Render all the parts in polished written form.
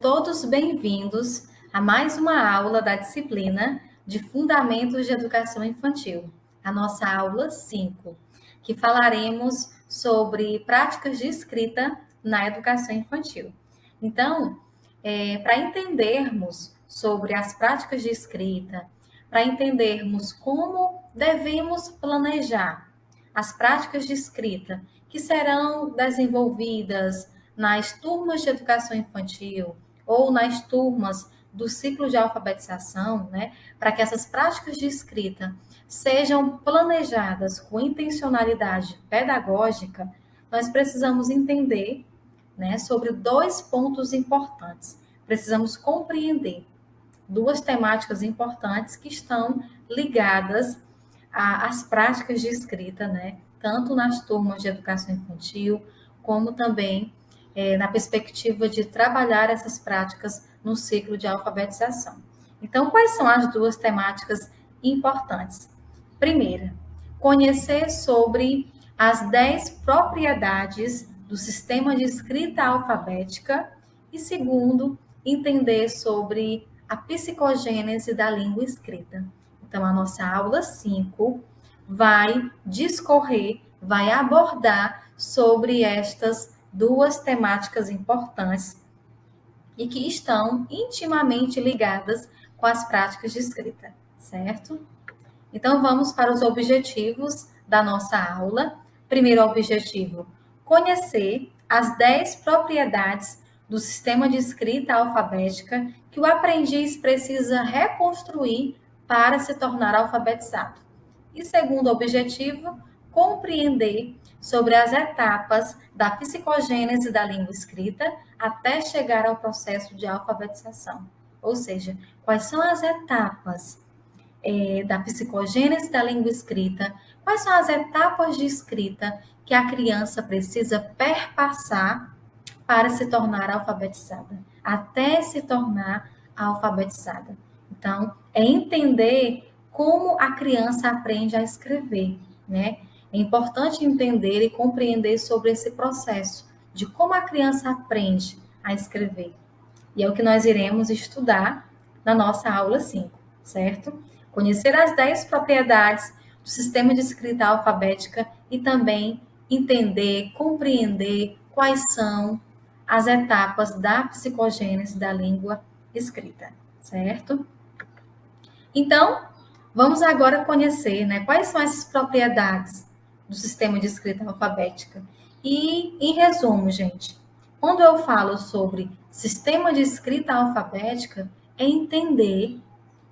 Todos bem-vindos a mais uma aula da disciplina de Fundamentos de Educação Infantil, a nossa aula 5, que falaremos sobre práticas de escrita na educação infantil. Então, para entendermos sobre as práticas de escrita, para entendermos como devemos planejar as práticas de escrita que serão desenvolvidas nas turmas de educação infantil, ou nas turmas do ciclo de alfabetização, né, para que essas práticas de escrita sejam planejadas com intencionalidade pedagógica, nós precisamos entender, né, sobre dois pontos importantes. Precisamos compreender duas temáticas importantes que estão ligadas às práticas de escrita, né, tanto nas turmas de educação infantil, como também na perspectiva de trabalhar essas práticas no ciclo de alfabetização. Então, quais são as duas temáticas importantes? Primeira, conhecer sobre as 10 propriedades do sistema de escrita alfabética. E segundo, entender sobre a psicogênese da língua escrita. Então, a nossa aula 5 vai discorrer, vai abordar sobre estas duas temáticas importantes e que estão intimamente ligadas com as práticas de escrita, certo? Então, vamos para os objetivos da nossa aula. Primeiro objetivo, conhecer as 10 propriedades do sistema de escrita alfabética que o aprendiz precisa reconstruir para se tornar alfabetizado. E segundo objetivo, compreender sobre as etapas da psicogênese da língua escrita até chegar ao processo de alfabetização. Ou seja, quais são as etapas da psicogênese da língua escrita, quais são as etapas de escrita que a criança precisa perpassar para se tornar alfabetizada, até se tornar alfabetizada. Então, é entender como a criança aprende a escrever, né? É importante entender e compreender sobre esse processo de como a criança aprende a escrever. E é o que nós iremos estudar na nossa aula 5, certo? Conhecer as 10 propriedades do sistema de escrita alfabética e também entender, compreender quais são as etapas da psicogênese da língua escrita, certo? Então, vamos agora conhecer, né, quais são essas propriedades do sistema de escrita alfabética. E, em resumo, gente, quando eu falo sobre sistema de escrita alfabética, é entender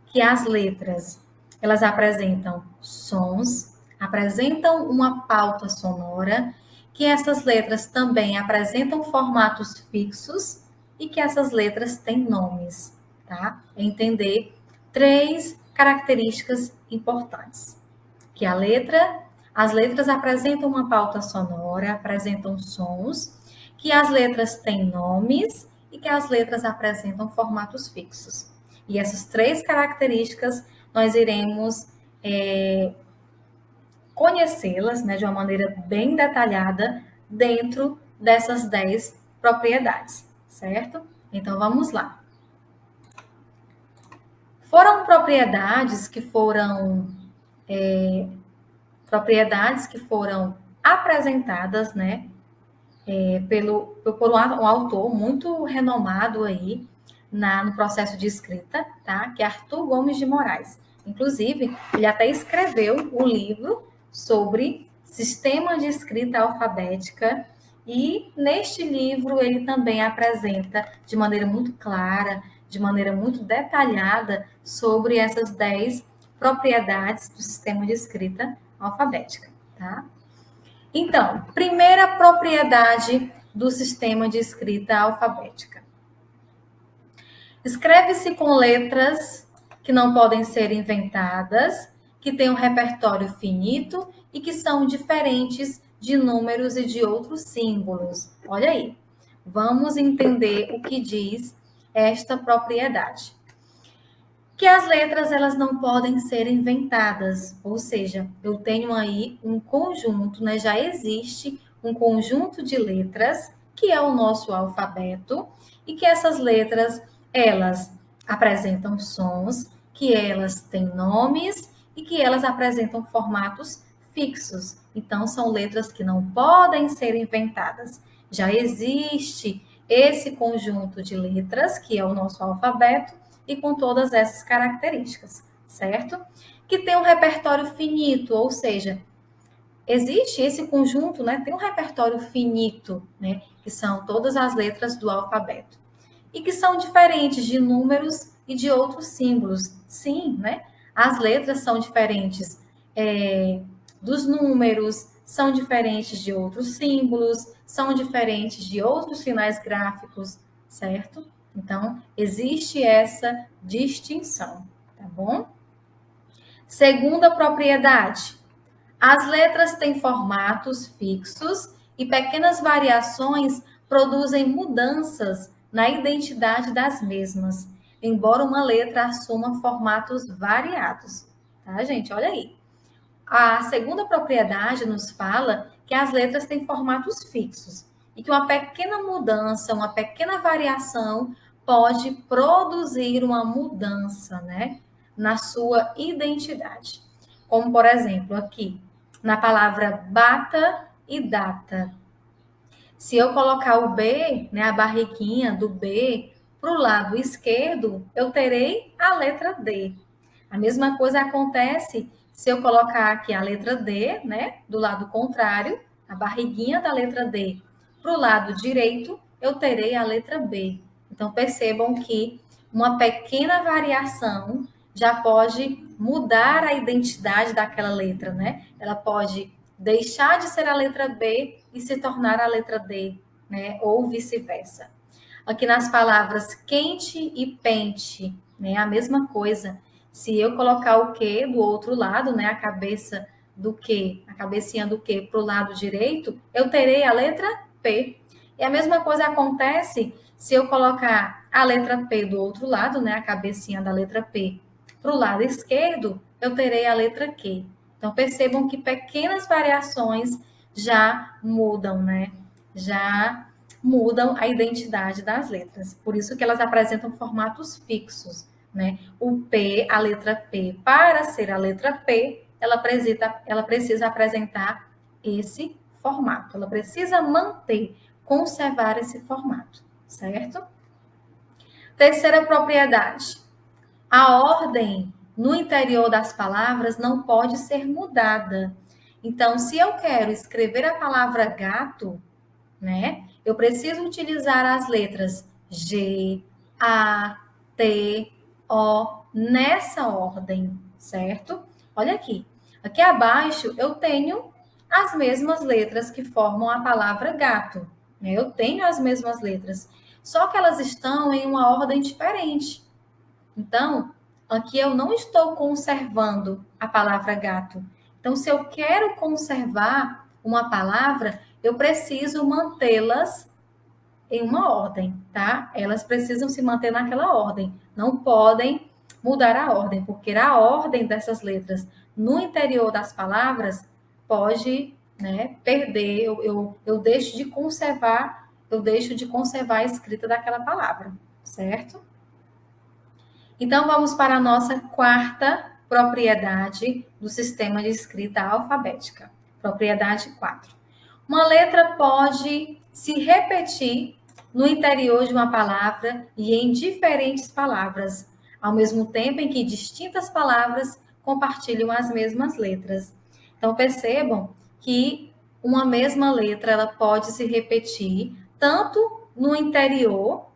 que as letras, elas apresentam sons, apresentam uma pauta sonora, que essas letras também apresentam formatos fixos e que essas letras têm nomes, tá? É entender três características importantes. Que as letras apresentam uma pauta sonora, apresentam sons, que as letras têm nomes e que as letras apresentam formatos fixos. E essas três características nós iremos conhecê-las, né, de uma maneira bem detalhada dentro dessas 10 propriedades, certo? Então vamos lá. Foram propriedades que foram apresentadas, né, por um autor muito renomado aí no processo de escrita, tá? Que é Arthur Gomes de Moraes. Inclusive, ele até escreveu um livro sobre sistema de escrita alfabética e neste livro ele também apresenta de maneira muito clara, de maneira muito detalhada sobre essas 10 propriedades do sistema de escrita alfabética, tá? Então, primeira propriedade do sistema de escrita alfabética. Escreve-se com letras que não podem ser inventadas, que têm um repertório finito e que são diferentes de números e de outros símbolos. Olha aí. Vamos entender o que diz esta propriedade. Que as letras elas não podem ser inventadas, ou seja, eu tenho aí um conjunto, né? Já existe um conjunto de letras que é o nosso alfabeto e que essas letras, elas apresentam sons, que elas têm nomes e que elas apresentam formatos fixos. Então, são letras que não podem ser inventadas. Já existe esse conjunto de letras, que é o nosso alfabeto, e com todas essas características, certo? Que tem um repertório finito, ou seja, existe esse conjunto, né? Tem um repertório finito, né? Que são todas as letras do alfabeto. E que são diferentes de números e de outros símbolos. Sim, né? As letras são diferentes dos números, são diferentes de outros símbolos, são diferentes de outros sinais gráficos, certo? Então, existe essa distinção, tá bom? Segunda propriedade, as letras têm formatos fixos e pequenas variações produzem mudanças na identidade das mesmas, embora uma letra assuma formatos variados. Tá, gente? Olha aí. A segunda propriedade nos fala que as letras têm formatos fixos e que uma pequena mudança, uma pequena variação pode produzir uma mudança, né, na sua identidade. Como, por exemplo, aqui, na palavra bata e data. Se eu colocar o B, né, a barriguinha do B, para o lado esquerdo, eu terei a letra D. A mesma coisa acontece se eu colocar aqui a letra D, né, do lado contrário, a barriguinha da letra D, para o lado direito, eu terei a letra B. Então, percebam que uma pequena variação já pode mudar a identidade daquela letra, né? Ela pode deixar de ser a letra B e se tornar a letra D, né? Ou vice-versa. Aqui nas palavras quente e pente, né? A mesma coisa. Se eu colocar o que do outro lado, né? A cabeça do que, a cabecinha do que para o lado direito, eu terei a letra P. E a mesma coisa acontece se eu colocar a letra P do outro lado, né? A cabecinha da letra P para o lado esquerdo, eu terei a letra Q. Então, percebam que pequenas variações já mudam, né? Já mudam a identidade das letras. Por isso que elas apresentam formatos fixos, né? O P, a letra P, para ser a letra P, ela precisa apresentar esse formato. Ela precisa manter, conservar esse formato, certo? Terceira propriedade. A ordem no interior das palavras não pode ser mudada. Então, se eu quero escrever a palavra gato, né? Eu preciso utilizar as letras G, A, T, O nessa ordem, certo? Olha aqui. Aqui abaixo eu tenho as mesmas letras que formam a palavra gato, né? Eu tenho as mesmas letras, só que elas estão em uma ordem diferente. Então, aqui eu não estou conservando a palavra gato. Então, se eu quero conservar uma palavra, eu preciso mantê-las em uma ordem, tá? Elas precisam se manter naquela ordem. Não podem mudar a ordem, porque a ordem dessas letras no interior das palavras pode, né, perder. Eu deixo de conservar, a escrita daquela palavra, certo? Então, vamos para a nossa quarta propriedade do sistema de escrita alfabética. Propriedade 4. Uma letra pode se repetir no interior de uma palavra e em diferentes palavras, ao mesmo tempo em que distintas palavras compartilham as mesmas letras. Então, percebam que uma mesma letra ela pode se repetir tanto no interior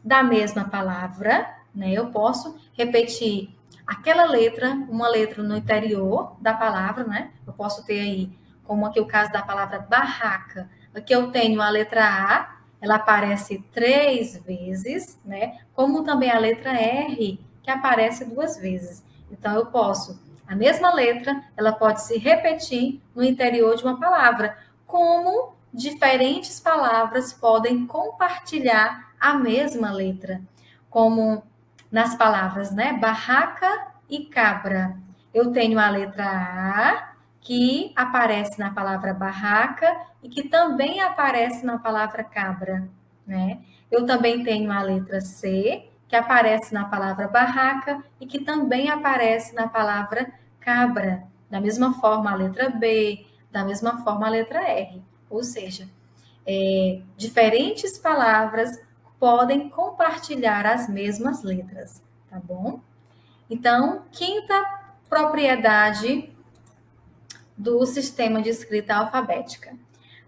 da mesma palavra, né? Eu posso repetir aquela letra, uma letra no interior da palavra, né? Eu posso ter aí, como aqui o caso da palavra barraca. Aqui eu tenho a letra A, ela aparece 3 vezes, né? Como também a letra R, que aparece 2 vezes. Então, eu posso, a mesma letra, ela pode se repetir no interior de uma palavra, como diferentes palavras podem compartilhar a mesma letra, como nas palavras, né? Barraca e cabra. Eu tenho a letra A, que aparece na palavra barraca e que também aparece na palavra cabra, né? Eu também tenho a letra C, que aparece na palavra barraca e que também aparece na palavra cabra. Da mesma forma, a letra B, da mesma forma, a letra R. Ou seja, diferentes palavras podem compartilhar as mesmas letras, tá bom? Então, quinta propriedade do sistema de escrita alfabética.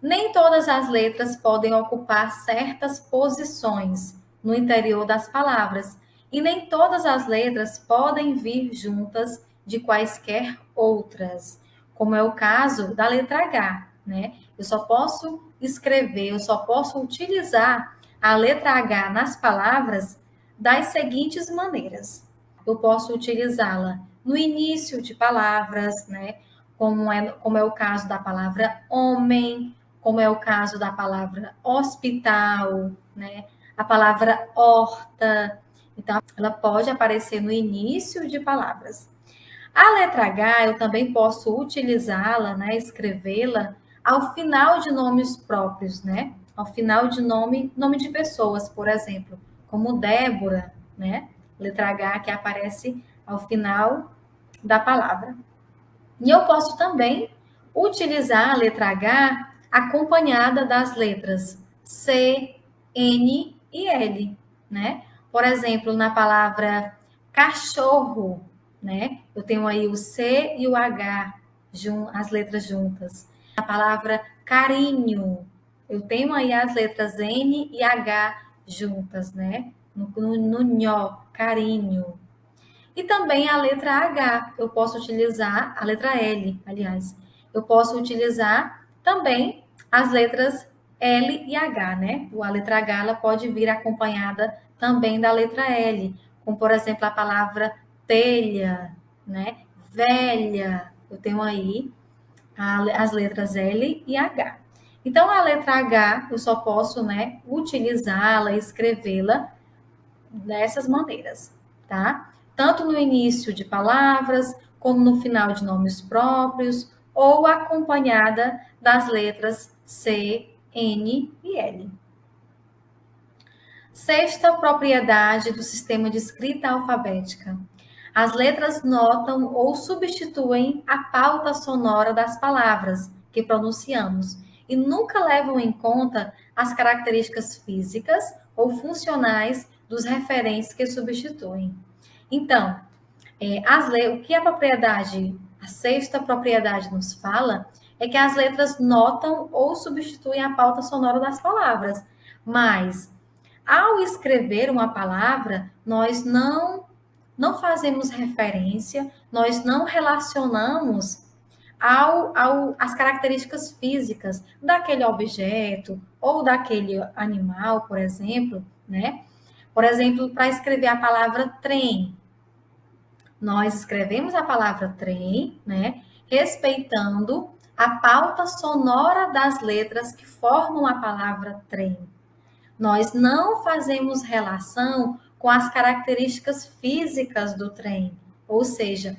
Nem todas as letras podem ocupar certas posições no interior das palavras, e nem todas as letras podem vir juntas de quaisquer outras, como é o caso da letra H, né? Eu só posso escrever, eu só posso utilizar a letra H nas palavras das seguintes maneiras. Eu posso utilizá-la no início de palavras, né? Como é o caso da palavra homem, como é o caso da palavra hospital, né? A palavra horta. Então, ela pode aparecer no início de palavras. A letra H, eu também posso utilizá-la, né? Escrevê-la ao final de nomes próprios, né? Ao final de nome de pessoas, por exemplo, como Débora, né? Letra H que aparece ao final da palavra. E eu posso também utilizar a letra H acompanhada das letras C, N e L, né? Por exemplo, na palavra cachorro, né? Eu tenho aí o C e o H, as letras juntas. Na palavra carinho, eu tenho aí as letras N e H juntas, né? No nho, carinho. E também a letra H, eu posso utilizar a letra L, aliás. Eu posso utilizar também as letras L e H, né? A letra H ela pode vir acompanhada também da letra L, como por exemplo a palavra telha, né? Velha. Eu tenho aí as letras L e H. Então a letra H eu só posso, né, utilizá-la, escrevê-la dessas maneiras, tá? Tanto no início de palavras, como no final de nomes próprios, ou acompanhada das letras C, N e L. Sexta propriedade do sistema de escrita alfabética. As letras notam ou substituem a pauta sonora das palavras que pronunciamos e nunca levam em conta as características físicas ou funcionais dos referentes que substituem. Então, o que a sexta propriedade nos fala é que as letras notam ou substituem a pauta sonora das palavras, mas ao escrever uma palavra, nós não fazemos referência, nós não relacionamos às características físicas daquele objeto ou daquele animal, por exemplo, né? Por exemplo, para escrever a palavra trem, nós escrevemos a palavra trem, né? Respeitando a pauta sonora das letras que formam a palavra trem. Nós não fazemos relação com as características físicas do trem. Ou seja,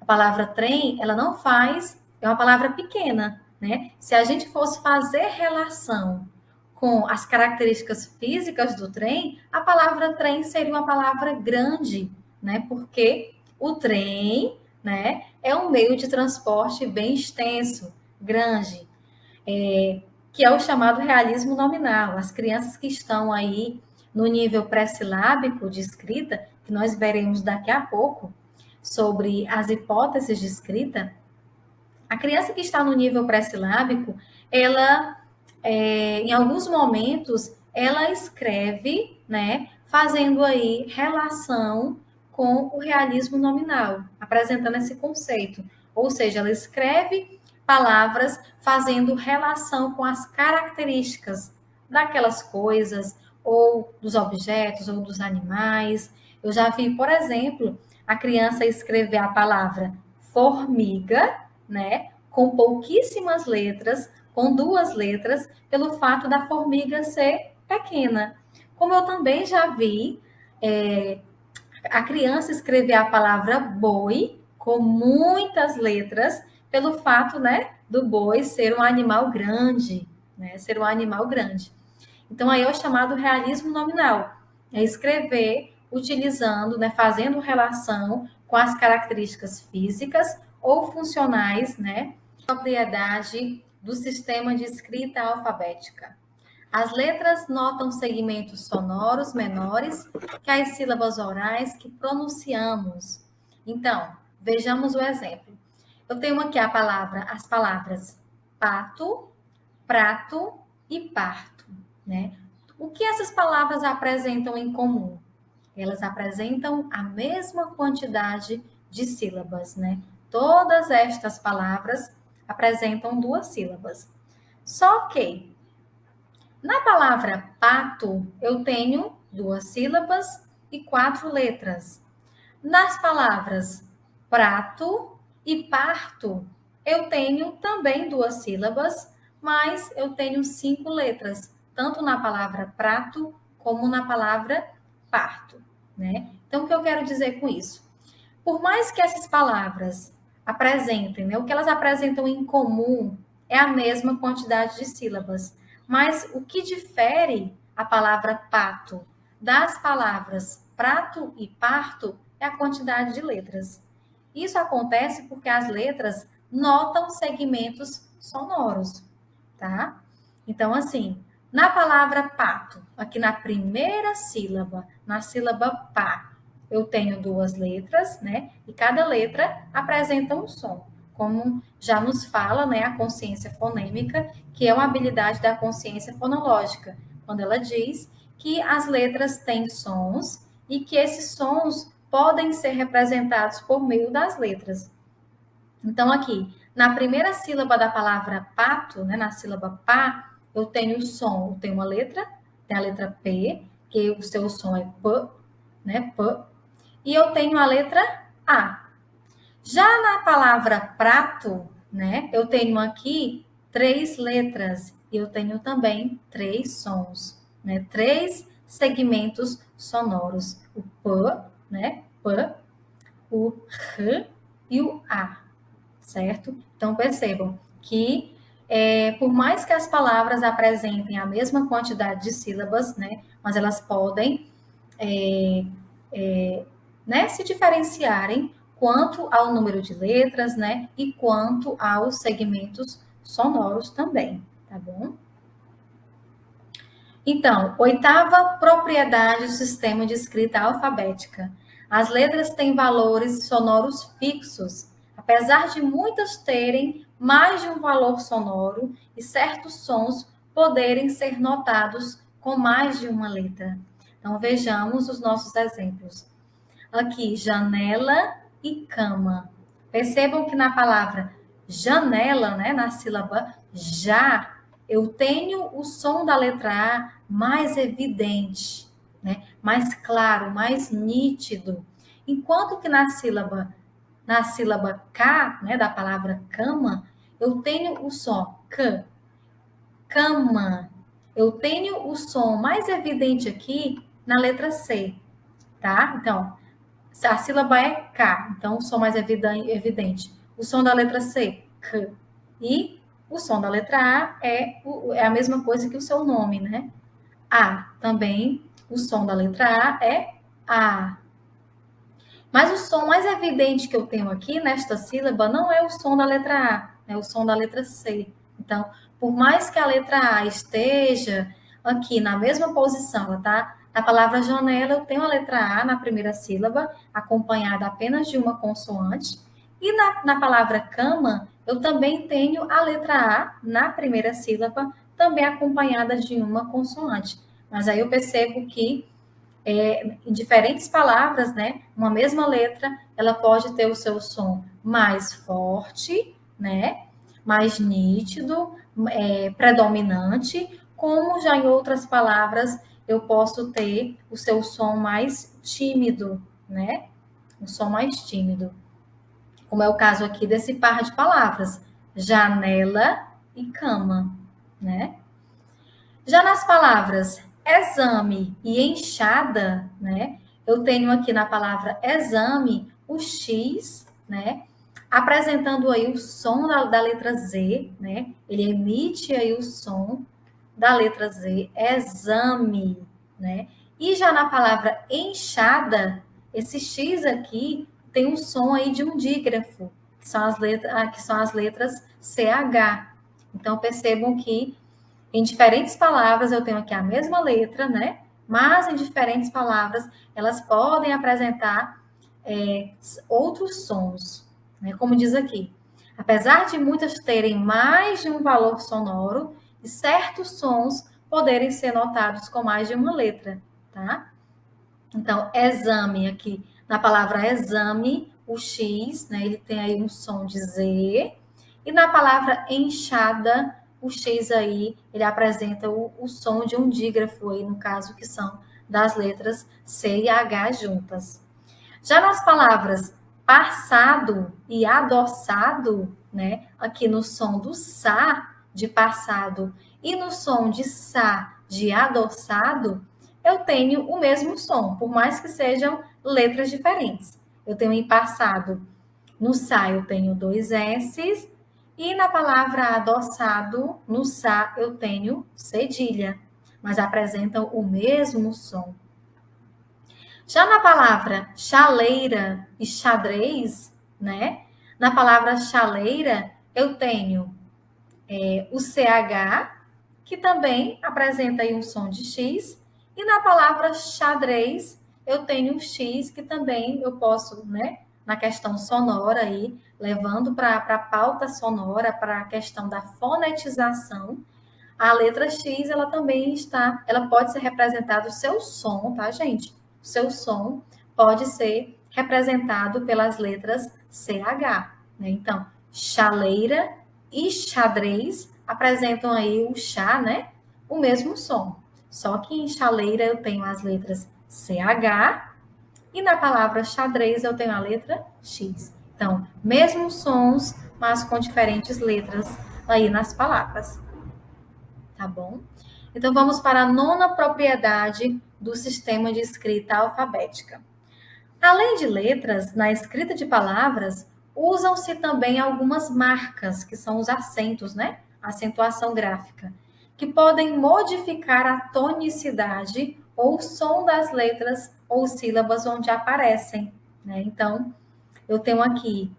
a palavra trem, ela não faz, é uma palavra pequena, né? Se a gente fosse fazer relação com as características físicas do trem, a palavra trem seria uma palavra grande, né? Porque o trem, né, é um meio de transporte bem extenso, grande. Que é o chamado realismo nominal. As crianças que estão aí no nível pré-silábico de escrita, que nós veremos daqui a pouco, sobre as hipóteses de escrita, a criança que está no nível pré-silábico, ela, em alguns momentos, ela escreve, né, fazendo aí relação com o realismo nominal, apresentando esse conceito. Ou seja, ela escreve palavras fazendo relação com as características daquelas coisas, ou dos objetos, ou dos animais. Eu já vi, por exemplo, a criança escrever a palavra formiga, né, com pouquíssimas letras, com 2 letras, pelo fato da formiga ser pequena. Como eu também já vi a criança escrever a palavra boi com muitas letras, pelo fato, né, do boi ser um animal grande, né, ser um animal grande. Então, aí é o chamado realismo nominal. É escrever utilizando, né, fazendo relação com as características físicas ou funcionais, né, propriedade do sistema de escrita alfabética. As letras notam segmentos sonoros menores que as sílabas orais que pronunciamos. Então, vejamos o exemplo. Eu tenho aqui as palavras pato, prato e parto, né? O que essas palavras apresentam em comum? Elas apresentam a mesma quantidade de sílabas, né? Todas estas palavras apresentam 2 sílabas. Só que na palavra pato, eu tenho 2 sílabas e 4 letras. Nas palavras prato e parto, eu tenho também 2 sílabas, mas eu tenho 5 letras, tanto na palavra prato como na palavra parto, né? Então, o que eu quero dizer com isso? Por mais que essas palavras apresentem, né, o que elas apresentam em comum é a mesma quantidade de sílabas, mas o que difere a palavra pato das palavras prato e parto é a quantidade de letras. Isso acontece porque as letras notam segmentos sonoros, tá? Então, assim, na palavra pato, aqui na primeira sílaba, na sílaba pá, eu tenho 2 letras, né? E cada letra apresenta um som. Como já nos fala, né, a consciência fonêmica, que é uma habilidade da consciência fonológica, quando ela diz que as letras têm sons e que esses sons podem ser representados por meio das letras. Então, aqui, na primeira sílaba da palavra pato, né, na sílaba pá, eu tenho o som, eu tenho uma letra, tem a letra P, que o seu som é P, né, P, e eu tenho a letra A. Já na palavra prato, né, eu tenho aqui 3 letras e eu tenho também 3 sons, né, 3 segmentos sonoros, o P, né, P, o R e o A, certo? Então percebam que por mais que as palavras apresentem a mesma quantidade de sílabas, né, mas elas podem né, se diferenciarem quanto ao número de letras, né, e quanto aos segmentos sonoros também, tá bom? Então, 8ª propriedade do sistema de escrita alfabética. As letras têm valores sonoros fixos, apesar de muitas terem mais de um valor sonoro e certos sons poderem ser notados com mais de uma letra. Então, vejamos os nossos exemplos. Aqui, janela e cama. Percebam que na palavra janela, né, na sílaba já, eu tenho o som da letra A mais evidente, né, mais claro, mais nítido. Enquanto que na sílaba K, né, da palavra cama, eu tenho o som K, cama. Eu tenho o som mais evidente aqui na letra C, tá? Então, a sílaba é K, então o som mais evidente. O som da letra C, K. E o som da letra A é a mesma coisa que o seu nome, né? A. Também o som da letra A é A. Mas o som mais evidente que eu tenho aqui nesta sílaba não é o som da letra A, é o som da letra C. Então, por mais que a letra A esteja aqui na mesma posição, ela tá? Na palavra janela, eu tenho a letra A na primeira sílaba, acompanhada apenas de uma consoante. E na palavra cama, eu também tenho a letra A na primeira sílaba, também acompanhada de uma consoante. Mas aí eu percebo que em diferentes palavras, né? Uma mesma letra, ela pode ter o seu som mais forte, né? Mais nítido, predominante, como já em outras palavras eu posso ter o seu som mais tímido, né? Um som mais tímido. Como é o caso aqui desse par de palavras, janela e cama, né? Já nas palavras exame e enxada, né? Eu tenho aqui na palavra exame o X, né? Apresentando aí o som da letra Z, né? Ele emite aí o som, da letra Z, exame, né? E já na palavra enxada, esse X aqui tem um som aí de um dígrafo, que são as letras CH. Então, percebam que em diferentes palavras eu tenho aqui a mesma letra, né? Mas em diferentes palavras elas podem apresentar outros sons, né? Como diz aqui. Apesar de muitas terem mais de um valor sonoro, e certos sons poderem ser notados com mais de uma letra, tá? Então, exame aqui, na palavra exame, o X, né, ele tem aí um som de Z, e na palavra enxada, o X aí, ele apresenta o som de um dígrafo aí, no caso, que são das letras C e H juntas. Já nas palavras passado e adoçado, né, aqui no som do sa de passado e no som de sa de adoçado, eu tenho o mesmo som, por mais que sejam letras diferentes. Eu tenho em passado, no sa eu tenho dois S's, e na palavra adoçado, no sa eu tenho cedilha, mas apresentam o mesmo som. Já na palavra chaleira e xadrez, né? Na palavra chaleira, eu tenho o CH, que também apresenta aí um som de X, e na palavra xadrez, eu tenho um X, que também eu posso, né? Na questão sonora aí, levando para a pauta sonora, para a questão da fonetização, a letra X, ela também ela pode ser representada, o seu som, tá, gente? O seu som pode ser representado pelas letras CH, né? Então, chaleira e xadrez apresentam aí o chá, né? O mesmo som. Só que em chaleira eu tenho as letras CH e na palavra xadrez eu tenho a letra X. Então, mesmos sons, mas com diferentes letras aí nas palavras. Tá bom? Então, vamos para a nona propriedade do sistema de escrita alfabética. Além de letras, na escrita de palavras, usam-se também algumas marcas, que são os acentos, né? Acentuação gráfica, que podem modificar a tonicidade ou o som das letras ou sílabas onde aparecem, né? Então, eu tenho aqui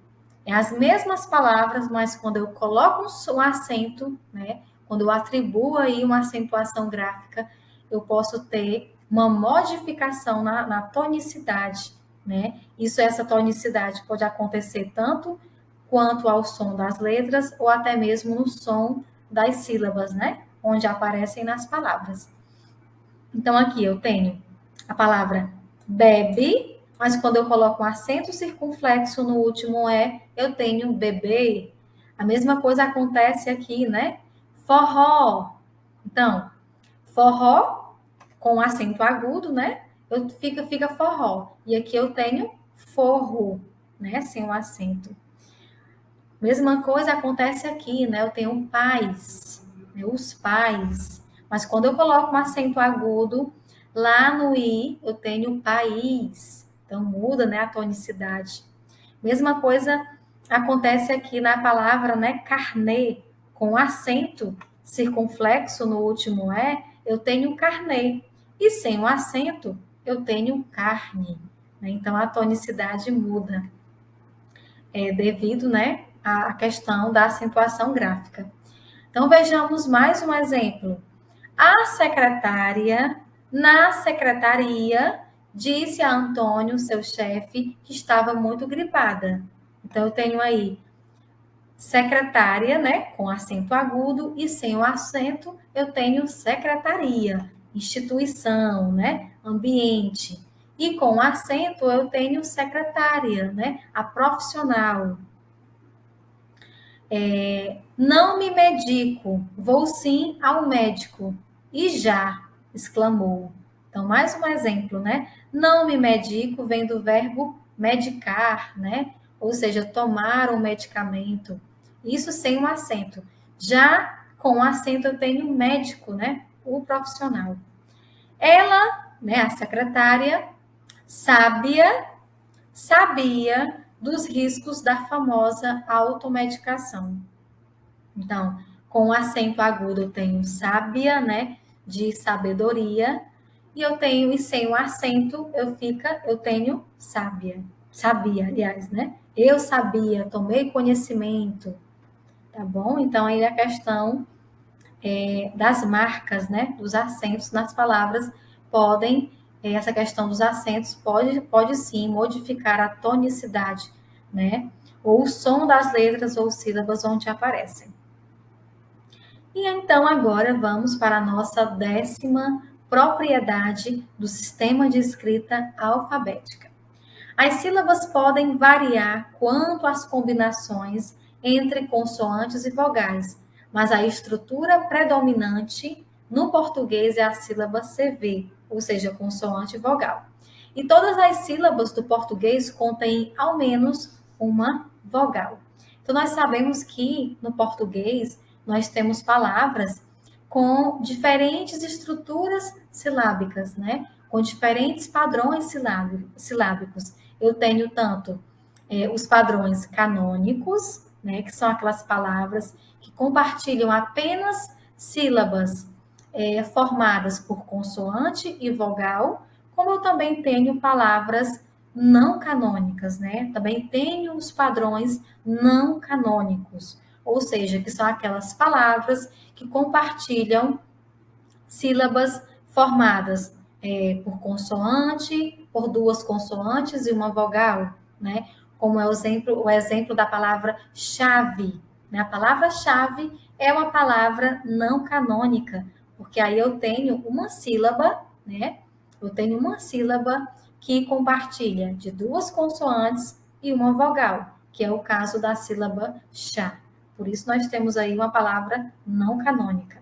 as mesmas palavras, mas quando eu coloco um acento, né? Quando eu atribuo aí uma acentuação gráfica, eu posso ter uma modificação na tonicidade, né? Essa tonicidade pode acontecer tanto quanto ao som das letras ou até mesmo no som das sílabas, né? Onde aparecem nas palavras. Então, aqui eu tenho a palavra bebe, mas quando eu coloco um acento circunflexo no último eu tenho bebê. A mesma coisa acontece aqui, né? Forró. Então, forró com acento agudo, né? Fica forró. E aqui eu tenho forro, né? Sem o acento. Mesma coisa acontece aqui, né? Eu tenho pais, né? Os pais. Mas quando eu coloco um acento agudo, lá no i, eu tenho país. Então, muda, né, a tonicidade. Mesma coisa acontece aqui na palavra, né, carnê. Com acento circunflexo no último eu tenho carnê. E sem o acento, eu tenho carne. Né? Então, a tonicidade muda. Devido, né, à questão da acentuação gráfica. Então, vejamos mais um exemplo. A secretária, na secretaria, disse a Antônio, seu chefe, que estava muito gripada. Então, eu tenho aí secretária, né, com acento agudo, e sem o acento, eu tenho secretaria, instituição, né, ambiente. E com acento, eu tenho secretária, né, a profissional. Não me medico, vou sim ao médico. E já, exclamou. Então, mais um exemplo, né? Não me medico vem do verbo medicar, né? Ou seja, tomar um medicamento. Isso sem um acento. Já com o acento eu tenho médico, né? O profissional. Ela, né, a secretária, sabia dos riscos da famosa automedicação. Então, Com acento agudo eu tenho sábia, né? De sabedoria. E sem o acento eu tenho sábia. Sabia, aliás, né? Eu sabia, tomei conhecimento, tá bom? Então aí a questão das marcas, né? Dos acentos nas palavras essa questão dos acentos pode sim modificar a tonicidade, né? Ou o som das letras ou sílabas onde aparecem. E então agora vamos para a nossa 10ª propriedade do sistema de escrita alfabética. As sílabas podem variar quanto às combinações entre consoantes e vogais, mas a estrutura predominante no português é a sílaba CV, ou seja, consoante e vogal. E todas as sílabas do português contêm ao menos uma vogal. Então, nós sabemos que no português nós temos palavras com diferentes estruturas silábicas, né? Com diferentes padrões silábicos. Eu tenho tanto os padrões canônicos, né? Que são aquelas palavras que compartilham apenas sílabas formadas por consoante e vogal, como eu também tenho palavras não canônicas, né? Também tenho os padrões não canônicos, ou seja, que são aquelas palavras que compartilham sílabas formadas por consoante, por duas consoantes e uma vogal, né? Como é o exemplo da palavra chave. Né? A palavra chave é uma palavra não canônica, porque aí eu tenho uma sílaba, né? Eu tenho uma sílaba que compartilha de duas consoantes e uma vogal, que é o caso da sílaba chá. Por isso nós temos aí uma palavra não canônica.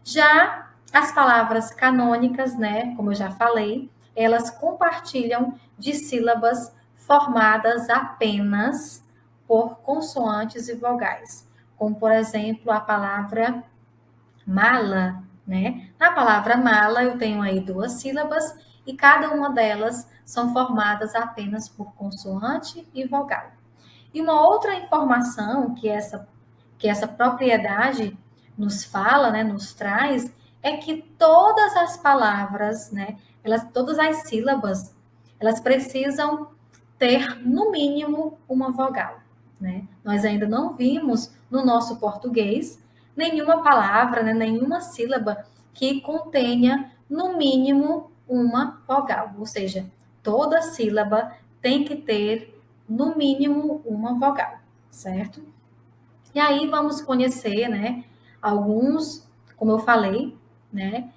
Já as palavras canônicas, né, como eu já falei, elas compartilham de sílabas formadas apenas por consoantes e vogais, como por exemplo a palavra mala, né? Na palavra mala eu tenho aí duas sílabas e cada uma delas são formadas apenas por consoante e vogal. E uma outra informação que essa propriedade nos fala, né, nos traz, é que todas as palavras, né, todas as sílabas, elas precisam ter, no mínimo, uma vogal, né? Nós ainda não vimos no nosso português nenhuma palavra, né, nenhuma sílaba que contenha, no mínimo, uma vogal, ou seja, toda sílaba tem que ter, no mínimo, uma vogal, certo? E aí vamos conhecer, né, alguns, como eu falei, né,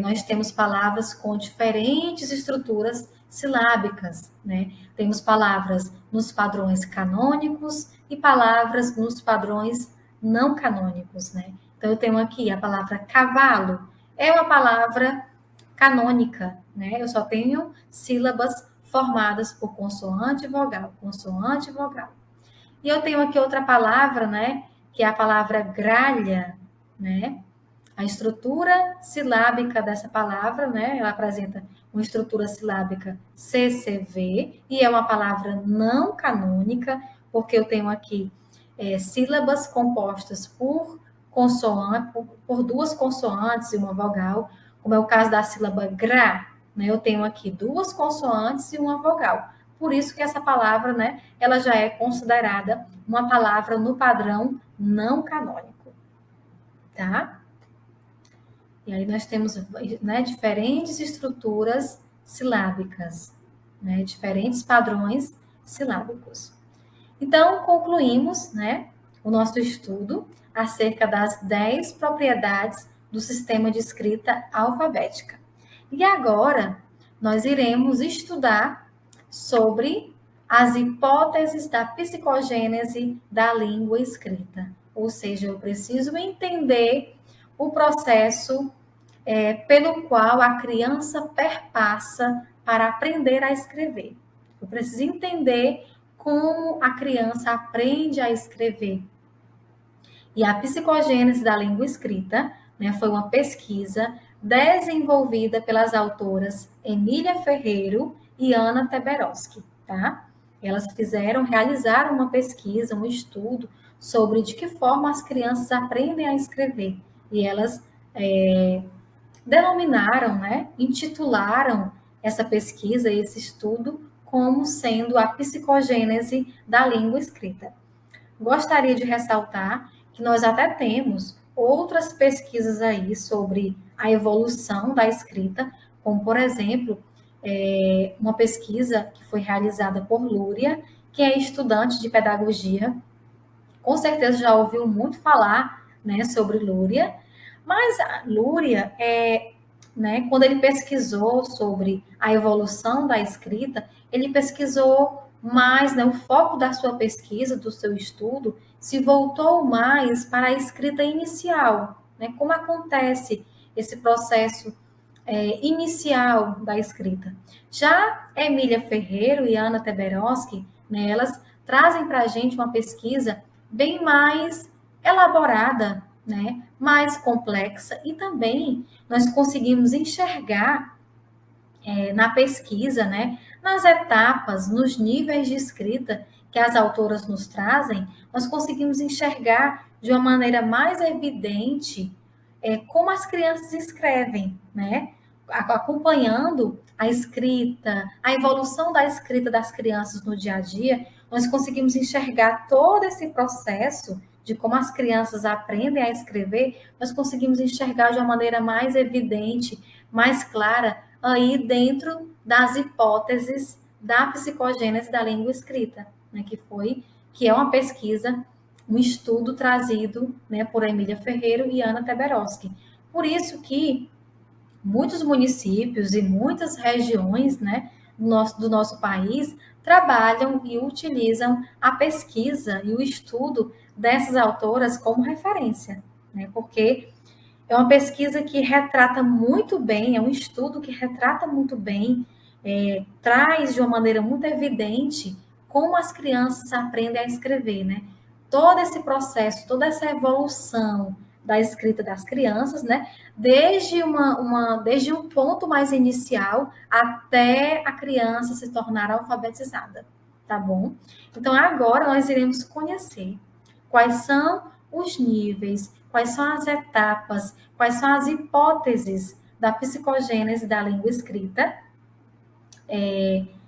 nós temos palavras com diferentes estruturas silábicas, né? Temos palavras nos padrões canônicos e palavras nos padrões não canônicos, né? Então eu tenho aqui a palavra cavalo, é uma palavra canônica, né? Eu só tenho sílabas formadas por consoante e vogal, consoante e vogal. E eu tenho aqui outra palavra, né? Que é a palavra gralha, né? A estrutura silábica dessa palavra, né? Ela apresenta uma estrutura silábica CCV e é uma palavra não canônica, porque eu tenho aqui sílabas compostas por consoante, por duas consoantes e uma vogal, como é o caso da sílaba gra, né? Eu tenho aqui duas consoantes e uma vogal. Por isso que essa palavra, né, ela já é considerada uma palavra no padrão não canônico, tá? E aí nós temos, né, diferentes estruturas silábicas, né, diferentes padrões silábicos. Então, concluímos, né, o nosso estudo acerca das 10 propriedades do sistema de escrita alfabética. E agora, nós iremos estudar sobre as hipóteses da psicogênese da língua escrita. Ou seja, eu preciso entender o processo pelo qual a criança perpassa para aprender a escrever. Eu preciso entender como a criança aprende a escrever. E a psicogênese da língua escrita, né, foi uma pesquisa desenvolvida pelas autoras Emília Ferreiro e Ana Teberoski, tá? Elas realizaram uma pesquisa, um estudo sobre de que forma as crianças aprendem a escrever. E elas denominaram, né, intitularam essa pesquisa, esse estudo, como sendo a psicogênese da língua escrita. Gostaria de ressaltar que nós até temos outras pesquisas aí sobre a evolução da escrita, como, por exemplo, uma pesquisa que foi realizada por Lúria, que é estudante de pedagogia. Com certeza já ouviu muito falar, né, sobre Lúria, mas a Lúria, né, quando ele pesquisou sobre a evolução da escrita, ele pesquisou mais, né, o foco da sua pesquisa, do seu estudo, se voltou mais para a escrita inicial, né, como acontece esse processo inicial da escrita. Já Emília Ferreiro e Ana Teberoski, né, elas trazem para a gente uma pesquisa bem mais elaborada, né, mais complexa, e também nós conseguimos enxergar na pesquisa, né, nas etapas, nos níveis de escrita que as autoras nos trazem, nós conseguimos enxergar de uma maneira mais evidente como as crianças escrevem, né? Acompanhando a escrita, a evolução da escrita das crianças no dia a dia, nós conseguimos enxergar todo esse processo de como as crianças aprendem a escrever, nós conseguimos enxergar de uma maneira mais evidente, mais clara, aí dentro das hipóteses da psicogênese da língua escrita, né, que é uma pesquisa, um estudo trazido, né, por Emília Ferreiro e Ana Teberoski. Por isso que muitos municípios e muitas regiões, né, do nosso país trabalham e utilizam a pesquisa e o estudo dessas autoras como referência, né, porque é uma pesquisa que retrata muito bem, é um estudo que retrata muito bem, traz de uma maneira muito evidente como as crianças aprendem a escrever, né? Todo esse processo, toda essa evolução da escrita das crianças, né? Desde um ponto mais inicial até a criança se tornar alfabetizada, tá bom? Então, agora nós iremos conhecer quais são os níveis, quais são as etapas, quais são as hipóteses da psicogênese da língua escrita,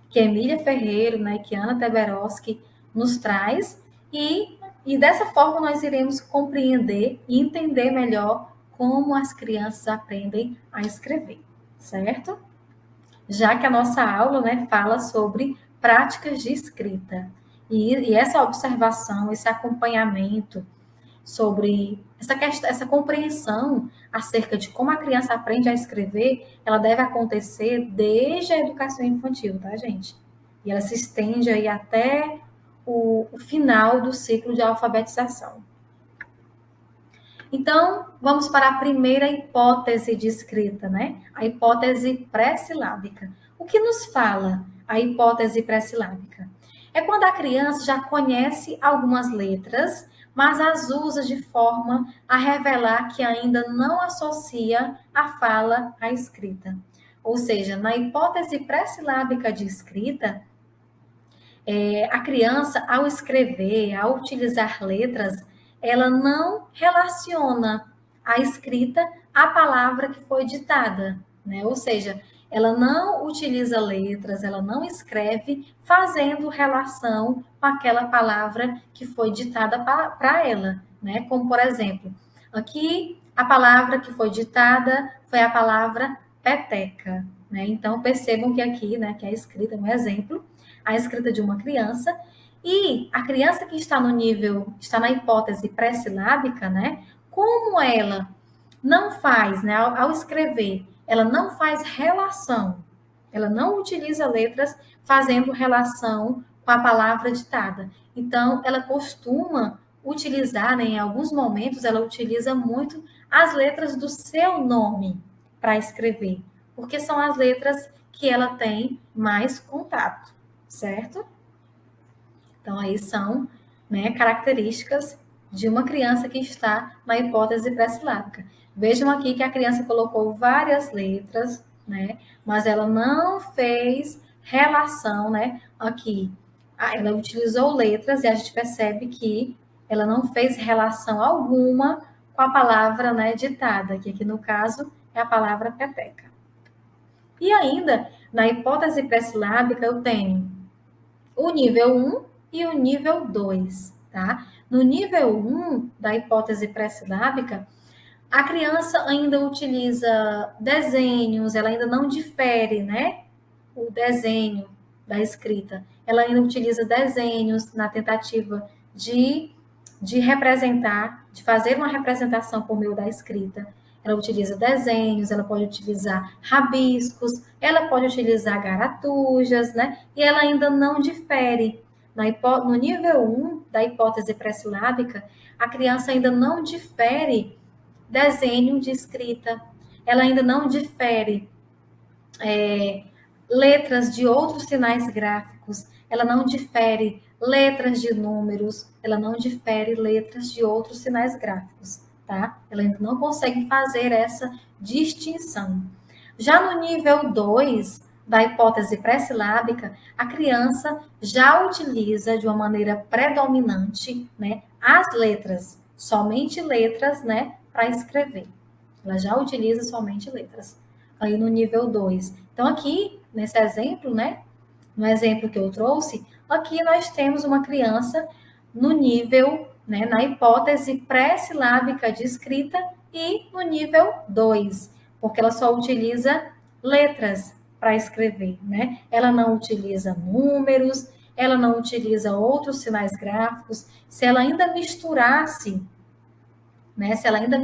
que Emília Ferreiro, né, que Ana Teberoski nos traz, e dessa forma nós iremos compreender e entender melhor como as crianças aprendem a escrever, certo? Já que a nossa aula, né, fala sobre práticas de escrita. E essa observação, esse acompanhamento sobre essa compreensão acerca de como a criança aprende a escrever, ela deve acontecer desde a educação infantil, tá, gente? E ela se estende aí até o final do ciclo de alfabetização. Então, vamos para a primeira hipótese de escrita, né? A hipótese pré-silábica. O que nos fala a hipótese pré-silábica? É quando a criança já conhece algumas letras, mas as usa de forma a revelar que ainda não associa a fala à escrita. Ou seja, na hipótese pré-silábica de escrita, a criança, ao escrever, ao utilizar letras, ela não relaciona a escrita à palavra que foi ditada, né? Ou seja, ela não utiliza letras, ela não escreve fazendo relação com aquela palavra que foi ditada para ela, né? Como, por exemplo, aqui a palavra que foi ditada foi a palavra peteca, né? Então, percebam que aqui, né, que a escrita é um exemplo, a escrita de uma criança, e a criança que está no nível, está na hipótese pré-silábica, né? Como ela não faz, né, ao escrever, ela não faz relação, ela não utiliza letras fazendo relação com a palavra ditada. Então, ela costuma utilizar, né, em alguns momentos, ela utiliza muito as letras do seu nome para escrever, porque são as letras que ela tem mais contato, certo? Então, aí são, né, características de uma criança que está na hipótese pré-silábica. Vejam aqui que a criança colocou várias letras, né, mas ela não fez relação, né, aqui. Ela utilizou letras e a gente percebe que ela não fez relação alguma com a palavra, né, ditada, que aqui no caso é a palavra peteca. E ainda, na hipótese pré-silábica, eu tenho o nível 1 e o nível 2, tá? No nível 1 da hipótese pré-silábica, a criança ainda utiliza desenhos, ela ainda não difere, né? O desenho da escrita. Ela ainda utiliza desenhos na tentativa de representar, de fazer uma representação por meio da escrita. Ela utiliza desenhos, ela pode utilizar rabiscos, ela pode utilizar garatujas, né? E ela ainda não difere. No nível 1 da hipótese pré-silábica, a criança ainda não difere desenho de escrita, ela ainda não difere letras de outros sinais gráficos, ela não difere letras de números, ela não difere letras de outros sinais gráficos, tá? Ela ainda não consegue fazer essa distinção. Já no nível 2 da hipótese pré-silábica, a criança já utiliza de uma maneira predominante, né, as letras, somente letras, né, para escrever. Ela já utiliza somente letras. Aí no nível 2. Então, aqui, nesse exemplo, né? No exemplo que eu trouxe, aqui nós temos uma criança no nível, né, na hipótese pré-silábica de escrita e no nível 2, porque ela só utiliza letras para escrever, né? Ela não utiliza números, ela não utiliza outros sinais gráficos. Se ela ainda misturasse, né? Se ela ainda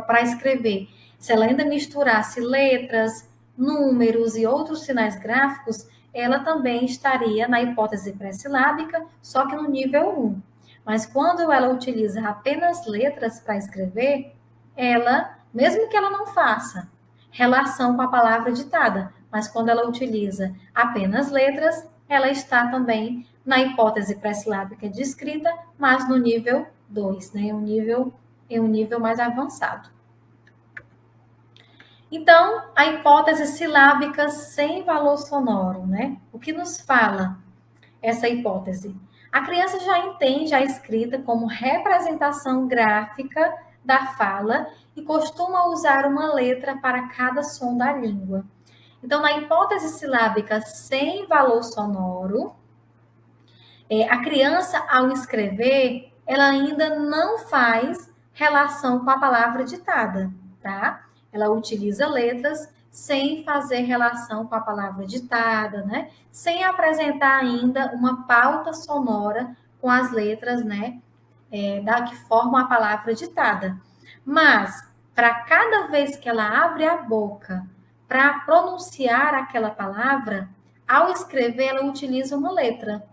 para escrever, se ela ainda misturasse letras, números e outros sinais gráficos, ela também estaria na hipótese pré-silábica, só que no nível 1. Mas quando ela utiliza apenas letras para escrever, ela, mesmo que ela não faça relação com a palavra ditada, mas quando ela utiliza apenas letras, ela está também na hipótese pré-silábica de escrita, mas no nível 2, né? Em um nível mais avançado. Então, a hipótese silábica sem valor sonoro, né? O que nos fala essa hipótese? A criança já entende a escrita como representação gráfica da fala e costuma usar uma letra para cada som da língua. Então, na hipótese silábica sem valor sonoro, a criança, ao escrever, ela ainda não faz relação com a palavra ditada, tá? Ela utiliza letras sem fazer relação com a palavra ditada, né? Sem apresentar ainda uma pauta sonora com as letras, né? Da que formam a palavra ditada. Mas, para cada vez que ela abre a boca para pronunciar aquela palavra, ao escrever, ela utiliza uma letra.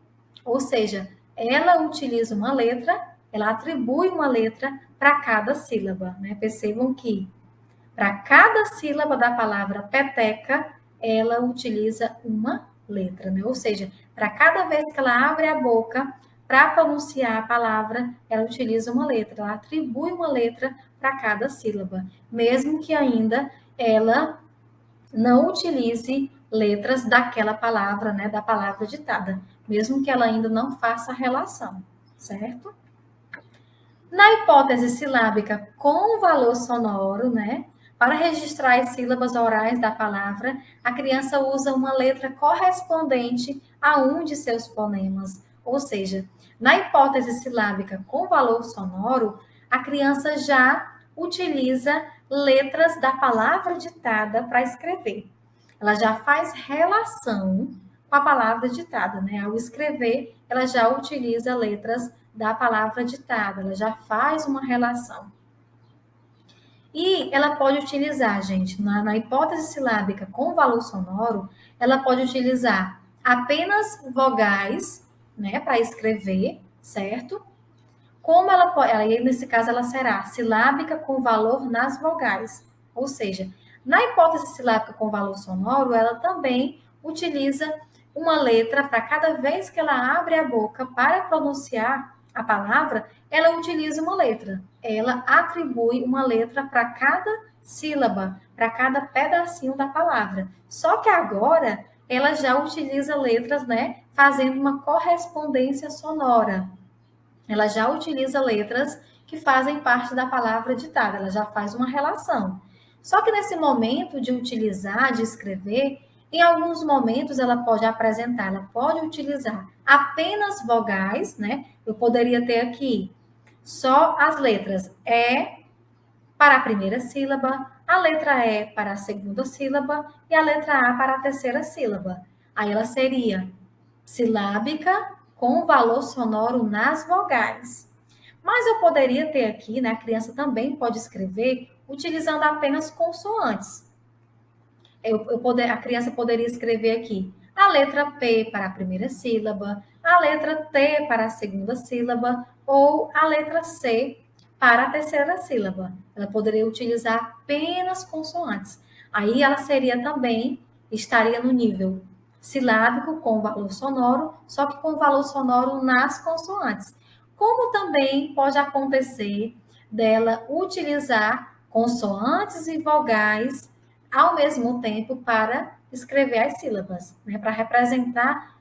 Ou seja, ela utiliza uma letra, ela atribui uma letra para cada sílaba, né? Percebam que para cada sílaba da palavra peteca, ela utiliza uma letra, né? Ou seja, para cada vez que ela abre a boca para pronunciar a palavra, ela utiliza uma letra, ela atribui uma letra para cada sílaba, mesmo que ainda ela não utilize letras daquela palavra, né, da palavra ditada, mesmo que ela ainda não faça a relação, certo? Na hipótese silábica com valor sonoro, né, para registrar as sílabas orais da palavra, a criança usa uma letra correspondente a um de seus fonemas. Ou seja, na hipótese silábica com valor sonoro, a criança já utiliza letras da palavra ditada para escrever. Ela já faz relação com a palavra ditada, né? Ao escrever, ela já utiliza letras da palavra ditada, ela já faz uma relação. E ela pode utilizar, gente, na hipótese silábica com valor sonoro, ela pode utilizar apenas vogais, né, para escrever, certo? Como ela pode, aí nesse caso ela será silábica com valor nas vogais. Ou seja, na hipótese silábica com valor sonoro, ela também utiliza uma letra para cada vez que ela abre a boca para pronunciar a palavra, ela utiliza uma letra. Ela atribui uma letra para cada sílaba, para cada pedacinho da palavra. Só que agora ela já utiliza letras, né, fazendo uma correspondência sonora. ela já utiliza letras que fazem parte da palavra ditada, ela já faz uma relação. Só que nesse momento de utilizar, de escrever, em alguns momentos ela pode apresentar, ela pode utilizar apenas vogais, né? Eu poderia ter aqui só as letras E para a primeira sílaba, a letra E para a segunda sílaba e a letra A para a terceira sílaba. Aí ela seria silábica com valor sonoro nas vogais. Mas eu poderia ter aqui, né? A criança também pode escrever utilizando apenas consoantes. A criança poderia escrever aqui a letra P para a primeira sílaba, a letra T para a segunda sílaba ou a letra C para a terceira sílaba. Ela poderia utilizar apenas consoantes. Aí ela seria também, estaria no nível silábico com valor sonoro, só que com valor sonoro nas consoantes. Como também pode acontecer dela utilizar consoantes e vogais ao mesmo tempo para escrever as sílabas, né? Para representar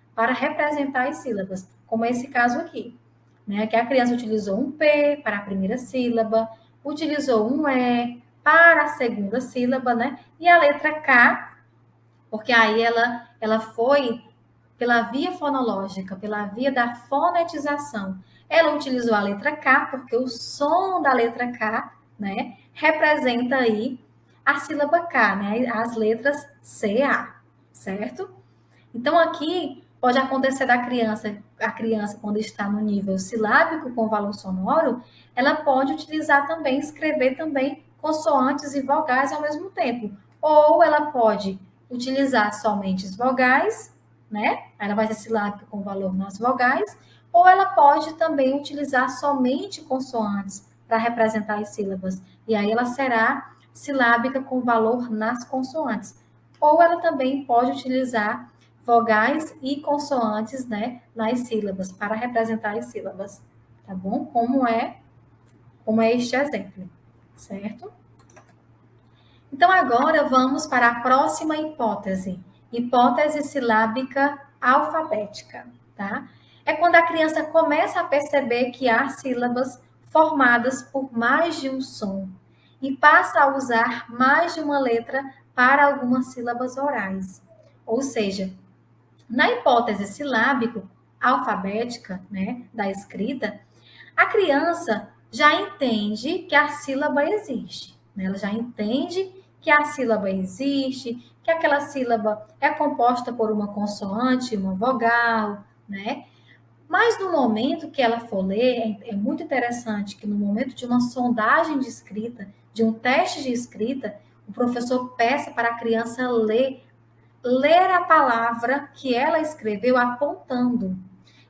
as sílabas, como esse caso aqui, né? Que a criança utilizou um P para a primeira sílaba, utilizou um E para a segunda sílaba, né? E a letra K, porque aí ela foi pela via fonológica, pela via da fonetização. Ela utilizou a letra K, porque o som da letra K, né, representa aí a sílaba K, né, as letras C, A, certo? Então, aqui pode acontecer a criança, quando está no nível silábico com valor sonoro, ela pode utilizar também, escrever também consoantes e vogais ao mesmo tempo. Ou ela pode utilizar somente as vogais, né? Ela vai ser silábica com valor nas vogais, ou ela pode também utilizar somente consoantes para representar as sílabas. E aí ela será silábica com valor nas consoantes. Ou ela também pode utilizar vogais e consoantes, né, nas sílabas, para representar as sílabas, tá bom? Como é este exemplo, certo? Então, agora vamos para a próxima hipótese. Hipótese silábica alfabética, tá? É quando a criança começa a perceber que há sílabas formadas por mais de um som e passa a usar mais de uma letra para algumas sílabas orais. Ou seja, na hipótese silábico alfabética, né, da escrita, a criança já entende que a sílaba existe, né? Ela já entende que a sílaba existe, que aquela sílaba é composta por uma consoante, uma vogal, né? Mas no momento que ela for ler, é muito interessante que no momento de uma sondagem de escrita, de um teste de escrita, o professor peça para a criança ler a palavra que ela escreveu apontando.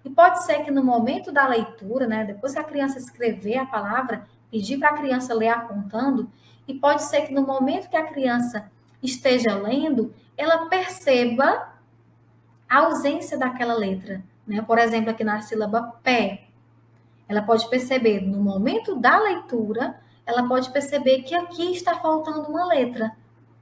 E pode ser que no momento da leitura, né, depois que a criança escrever a palavra, pedir para a criança ler apontando, e pode ser que no momento que a criança esteja lendo, ela perceba a ausência daquela letra, né? Por exemplo, aqui na sílaba pé, ela pode perceber no momento da leitura, ela pode perceber que aqui está faltando uma letra,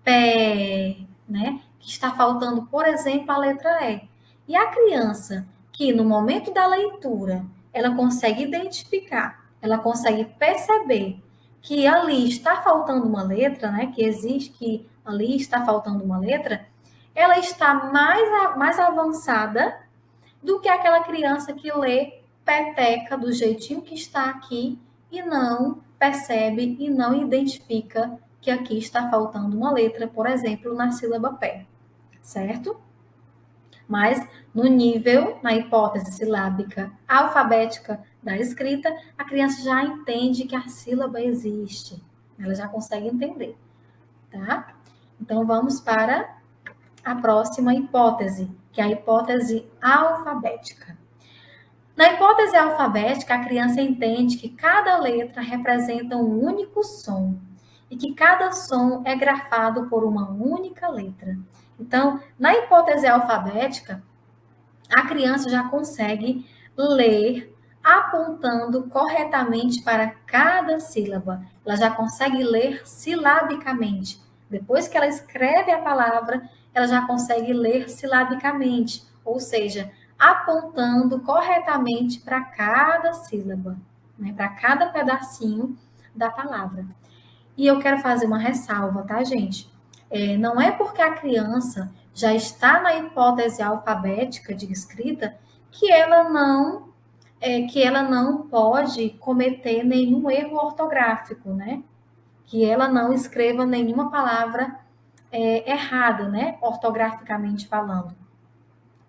pé, né? Que está faltando, por exemplo, a letra E. E a criança que no momento da leitura, ela consegue identificar, ela consegue perceber que ali está faltando uma letra, né? Que existe, que ali está faltando uma letra, ela está mais avançada do que aquela criança que lê peteca do jeitinho que está aqui e não percebe e não identifica que aqui está faltando uma letra, por exemplo, na sílaba pé, certo? Mas no nível, na hipótese silábica alfabética da escrita, a criança já entende que a sílaba existe, ela já consegue entender, tá? Então vamos para a próxima hipótese, que é a hipótese alfabética. Na hipótese alfabética, a criança entende que cada letra representa um único som e que cada som é grafado por uma única letra. Então, na hipótese alfabética, a criança já consegue ler apontando corretamente para cada sílaba. Ela já consegue ler silabicamente. Depois que ela escreve a palavra, ela já consegue ler silabicamente, ou seja, apontando corretamente para cada sílaba, né? Para cada pedacinho da palavra. E eu quero fazer uma ressalva, tá, gente? Não é porque a criança já está na hipótese alfabética de escrita que ela não pode cometer nenhum erro ortográfico, né? Que ela não escreva nenhuma palavra errada, né? Ortograficamente falando.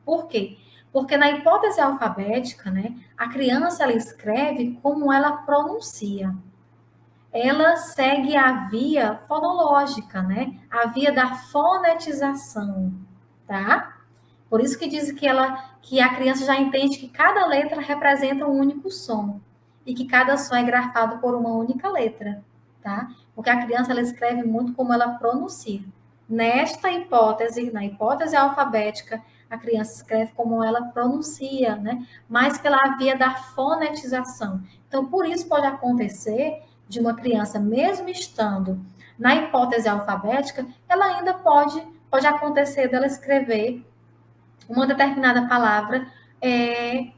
Por quê? Porque na hipótese alfabética, né, a criança ela escreve como ela pronuncia. Ela segue a via fonológica, né? A via da fonetização, tá? Por isso que diz que a criança já entende que cada letra representa um único som e que cada som é grafado por uma única letra, tá? Porque a criança ela escreve muito como ela pronuncia. Nesta hipótese, na hipótese alfabética, a criança escreve como ela pronuncia, né? Mas pela via da fonetização. Então, por isso pode acontecer de uma criança, mesmo estando na hipótese alfabética, ela ainda pode acontecer dela escrever uma determinada palavra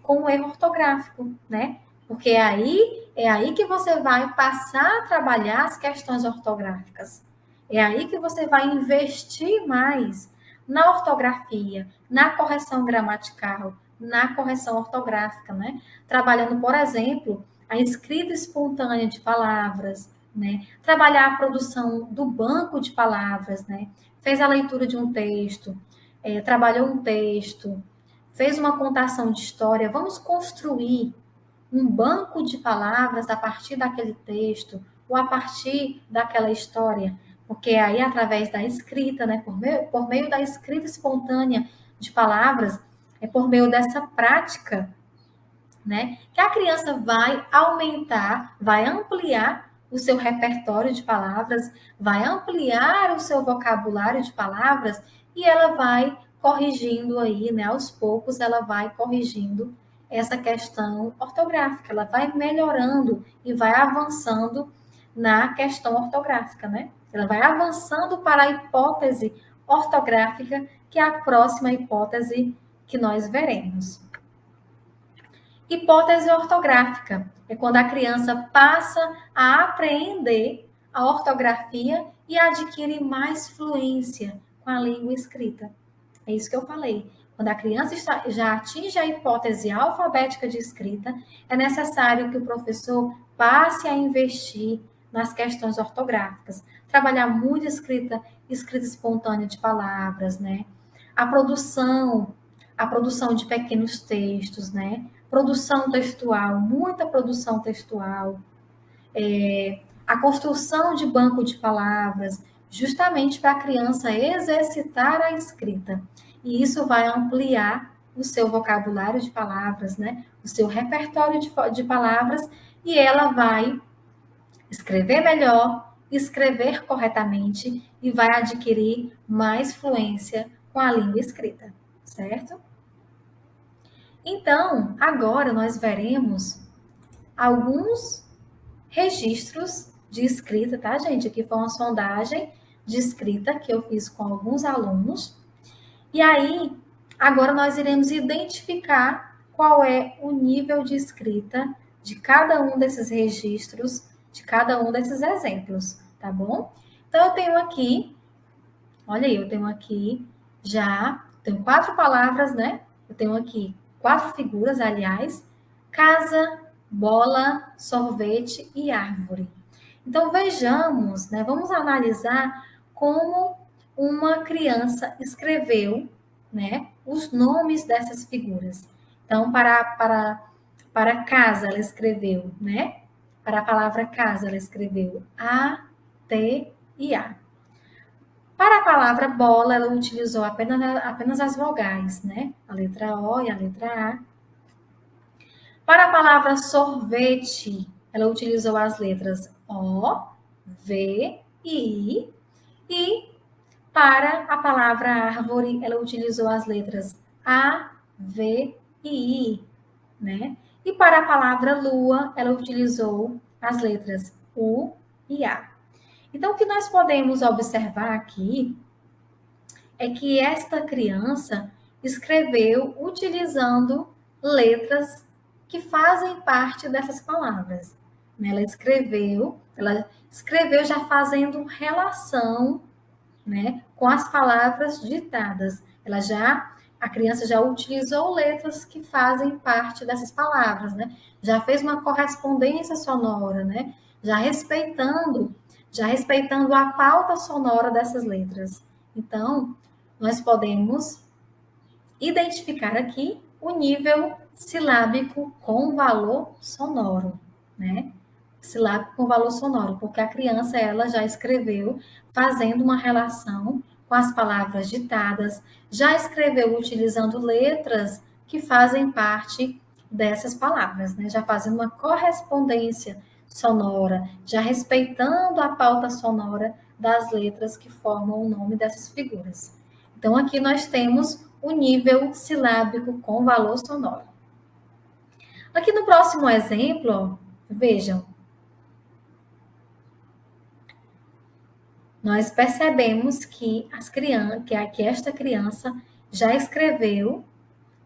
com um erro ortográfico, né? Porque é aí que você vai passar a trabalhar as questões ortográficas. É aí que você vai investir mais na ortografia, na correção gramatical, na correção ortográfica, né? Trabalhando, por exemplo, a escrita espontânea de palavras, né? Trabalhar a produção do banco de palavras, né? Fez a leitura de um texto, trabalhou um texto, fez uma contação de história, vamos construir um banco de palavras a partir daquele texto ou a partir daquela história, porque aí através da escrita, né, por meio da escrita espontânea de palavras, é por meio dessa prática, né, que a criança vai aumentar, vai ampliar o seu repertório de palavras, vai ampliar o seu vocabulário de palavras e ela vai corrigindo aí, né, aos poucos ela vai corrigindo essa questão ortográfica, ela vai melhorando e vai avançando na questão ortográfica, né? Ela vai avançando para a hipótese ortográfica, que é a próxima hipótese que nós veremos. Hipótese ortográfica é quando a criança passa a apreender a ortografia e adquire mais fluência com a língua escrita. É isso que eu falei. Quando a criança já atinge a hipótese alfabética de escrita, é necessário que o professor passe a investir nas questões ortográficas. Trabalhar muito escrita espontânea de palavras, né? A produção de pequenos textos, né? Produção textual, muita produção textual, a construção de banco de palavras, justamente para a criança exercitar a escrita. E isso vai ampliar o seu vocabulário de palavras, né? O seu repertório de palavras, e ela vai escrever melhor, escrever corretamente e vai adquirir mais fluência com a língua escrita, certo? Então, agora nós veremos alguns registros de escrita, tá, gente? Aqui foi uma sondagem de escrita que eu fiz com alguns alunos. E aí, agora nós iremos identificar qual é o nível de escrita de cada um desses registros, de cada um desses exemplos, tá bom? Então, eu tenho aqui, olha aí, eu tenho aqui tenho 4 palavras, né? Eu tenho aqui 4 figuras, aliás, casa, bola, sorvete e árvore. Então, vejamos, né? Vamos analisar como uma criança escreveu, né, os nomes dessas figuras. Então, para casa, ela escreveu, né? Para a palavra casa, ela escreveu A, T e A. Para a palavra bola, ela utilizou apenas as vogais, né? A letra O e a letra A. Para a palavra sorvete, ela utilizou as letras O, V e I. E para a palavra árvore, ela utilizou as letras A, V e I, né? E para a palavra lua, ela utilizou as letras U e A. Então, o que nós podemos observar aqui é que esta criança escreveu utilizando letras que fazem parte dessas palavras. Ela escreveu já fazendo relação, né, com as palavras ditadas. A criança já utilizou letras que fazem parte dessas palavras, né? Já fez uma correspondência sonora, né? Já respeitando a pauta sonora dessas letras. Então, nós podemos identificar aqui o nível silábico com valor sonoro, né? Silábico com valor sonoro, porque a criança ela já escreveu fazendo uma relação com as palavras ditadas, já escreveu utilizando letras que fazem parte dessas palavras, né? Já fazendo uma correspondência sonora, já respeitando a pauta sonora das letras que formam o nome dessas figuras. Então, aqui nós temos o nível silábico com valor sonoro. Aqui no próximo exemplo, ó, vejam, nós percebemos que esta criança já escreveu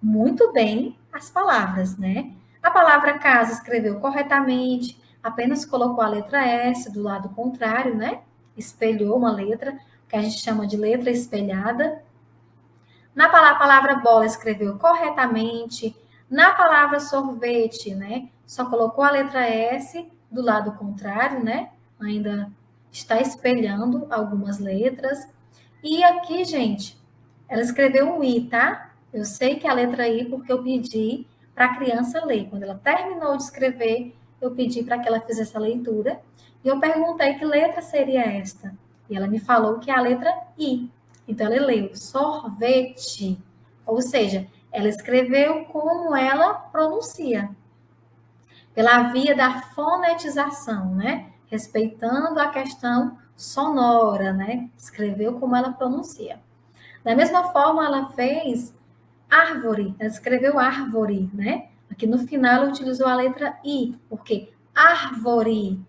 muito bem as palavras, né? A palavra casa escreveu corretamente, apenas colocou a letra S do lado contrário, né? Espelhou uma letra, que a gente chama de letra espelhada. Na palavra bola escreveu corretamente. Na palavra sorvete, né? Só colocou a letra S do lado contrário, né? Ainda está espelhando algumas letras. E aqui, gente, ela escreveu um I, tá? Eu sei que é a letra I porque eu pedi para a criança ler. Quando ela terminou de escrever, eu pedi para que ela fizesse a leitura. E eu perguntei que letra seria esta. E ela me falou que é a letra I. Então, ela leu sorvete. Ou seja, ela escreveu como ela pronuncia. Pela via da fonetização, né? Respeitando a questão sonora, né? Escreveu como ela pronuncia. Da mesma forma, ela fez árvore. Ela escreveu árvore, né? Aqui no final, ela utilizou a letra I. Por quê? Árvore.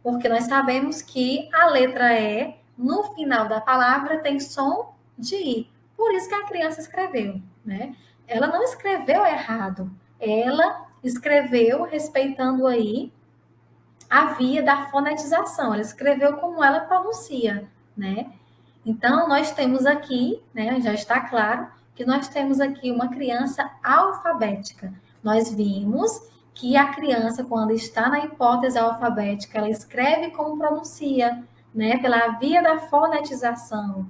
Porque nós sabemos que a letra E, no final da palavra, tem som de I. Por isso que a criança escreveu, né? Ela não escreveu errado. Ela escreveu respeitando aí a via da fonetização. Ela escreveu como ela pronuncia, né? Então, nós temos aqui, né, já está claro, que nós temos aqui uma criança alfabética. Nós vimos que a criança, quando está na hipótese alfabética, ela escreve como pronuncia, né, pela via da fonetização.